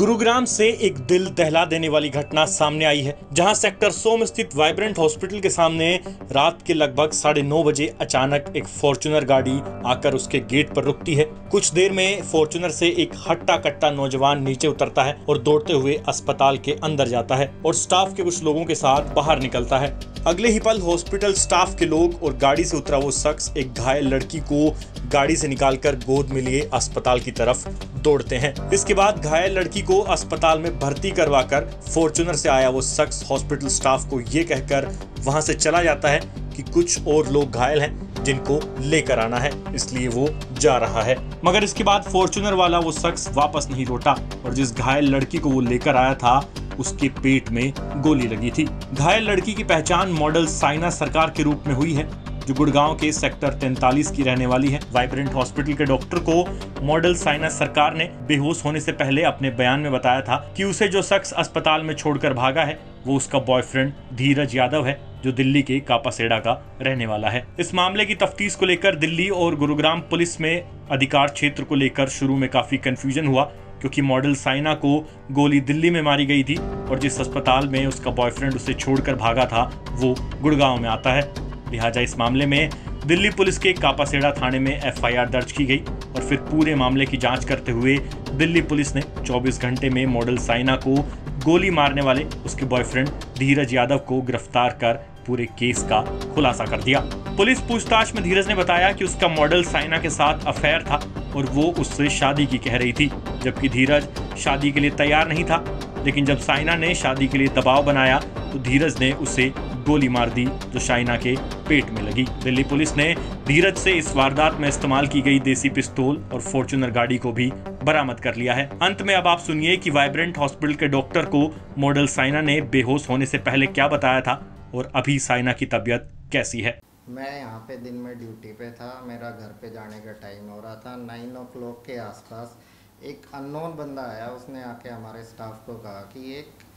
गुरुग्राम से एक दिल दहला देने वाली घटना सामने आई है, जहां सेक्टर 100 में स्थित वाइब्रेंट हॉस्पिटल के सामने रात के लगभग 9:30 बजे अचानक एक फॉर्च्यूनर गाड़ी आकर उसके गेट पर रुकती है। कुछ देर में फॉर्च्यूनर से एक हट्टा कट्टा नौजवान नीचे उतरता है और दौड़ते हुए अस्पताल के अंदर जाता है और स्टाफ के कुछ लोगों के साथ बाहर निकलता है। अगले ही पल हॉस्पिटल स्टाफ के लोग और गाड़ी से उतरा वो शख्स एक घायल लड़की को गाड़ी से निकालकर गोद में लिए अस्पताल की तरफ दौड़ते हैं। इसके बाद घायल लड़की को अस्पताल में भर्ती करवाकर फॉर्च्यूनर से आया वो शख्स हॉस्पिटल स्टाफ को ये कहकर वहां से चला जाता है कि कुछ और लोग घायल हैं जिनको लेकर आना है, इसलिए वो जा रहा है। मगर इसके बाद फॉर्च्यूनर वाला वो शख्स वापस नहीं लौटा और जिस घायल लड़की को वो लेकर आया था उसके पेट में गोली लगी थी। घायल लड़की की पहचान मॉडल साइना सरकार के रूप में हुई है, जो गुड़गांव के सेक्टर 43 की रहने वाली है। वाइब्रेंट हॉस्पिटल के डॉक्टर को मॉडल साइना सरकार ने बेहोश होने से पहले अपने बयान में बताया था कि उसे जो शख्स अस्पताल में छोड़कर भागा है वो उसका बॉयफ्रेंड धीरज यादव है, जो दिल्ली के कापासेड़ा का रहने वाला है। इस मामले की तफ्तीश को लेकर दिल्ली और गुरुग्राम पुलिस में अधिकार क्षेत्र को लेकर शुरू में काफी कंफ्यूजन हुआ, क्योंकि मॉडल साइना को गोली दिल्ली में मारी गई थी और जिस अस्पताल में उसका बॉयफ्रेंड उसे छोड़कर भागा था वो गुड़गांव में आता है। लिहाजा इस मामले में दिल्ली पुलिस के कापासेड़ा थाने में एफआईआर दर्ज की गई और फिर पूरे मामले की जांच करते हुए दिल्ली पुलिस ने 24 घंटे में मॉडल साइना को गोली मारने वाले उसके बॉयफ्रेंड धीरज यादव को गिरफ्तार कर पूरे केस का खुलासा कर दिया। पुलिस पूछताछ में धीरज ने बताया कि उसका मॉडल साइना के साथ अफेयर था और वो उससे शादी की कह रही थी, जबकि धीरज शादी के लिए तैयार नहीं था। लेकिन जब साइना ने शादी के लिए दबाव बनाया तो धीरज ने उसे गोली मार दी, जो साइना के पेट में लगी। दिल्ली पुलिस ने धीरज से इस वारदात में इस्तेमाल की गई देसी पिस्तौल और फॉर्च्यूनर गाड़ी को भी बरामद कर लिया है। अंत में अब आप सुनिए कि वाइब्रेंट हॉस्पिटल के डॉक्टर को मॉडल साइना ने बेहोश होने से पहले क्या बताया था और अभी साइना की तबीयत कैसी है। मैं यहाँ पे दिन में ड्यूटी पे था, मेरा घर पे जाने का टाइम हो रहा था। 9 o'clock के आसपास एक अननोन बंदा आया, उसने आके हमारे स्टाफ को कहा कि एक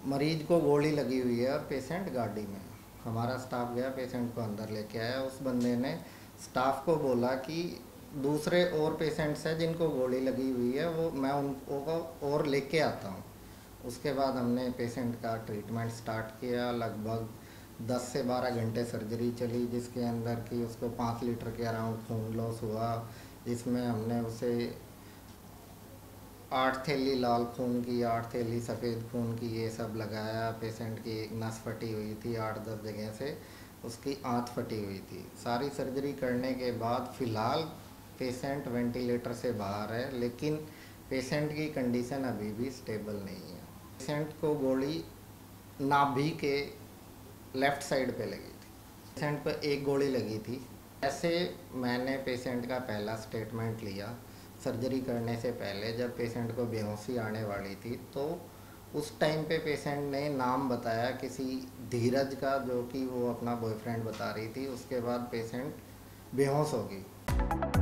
मरीज को गोली लगी हुई है और पेशेंट गाड़ी में। हमारा स्टाफ गया, पेशेंट को अंदर लेके आया। उस बंदे ने स्टाफ को बोला कि दूसरे और पेशेंट्स हैं जिनको गोली लगी हुई है, वो मैं उनको और लेके आता हूँ। उसके बाद हमने पेशेंट का ट्रीटमेंट स्टार्ट किया। लगभग 10 से 12 घंटे सर्जरी चली, जिसके अंदर कि उसको 5 लीटर के अराउंड खून लॉस हुआ, जिसमें हमने उसे 8 थैली लाल खून की, 8 थैली सफ़ेद खून की, ये सब लगाया। पेशेंट की एक नस फटी हुई थी, 8-10 जगह से उसकी आंत फटी हुई थी। सारी सर्जरी करने के बाद फ़िलहाल पेशेंट वेंटिलेटर से बाहर है, लेकिन पेशेंट की कंडीशन अभी भी स्टेबल नहीं है। पेशेंट को गोली नाभि के लेफ़्ट साइड पे लगी थी। पेशेंट पर एक गोली लगी थी। ऐसे मैंने पेशेंट का पहला स्टेटमेंट लिया सर्जरी करने से पहले, जब पेशेंट को बेहोशी आने वाली थी, तो उस टाइम पे पेशेंट ने नाम बताया किसी धीरज का, जो कि वो अपना बॉयफ्रेंड बता रही थी। उसके बाद पेशेंट बेहोश हो गई।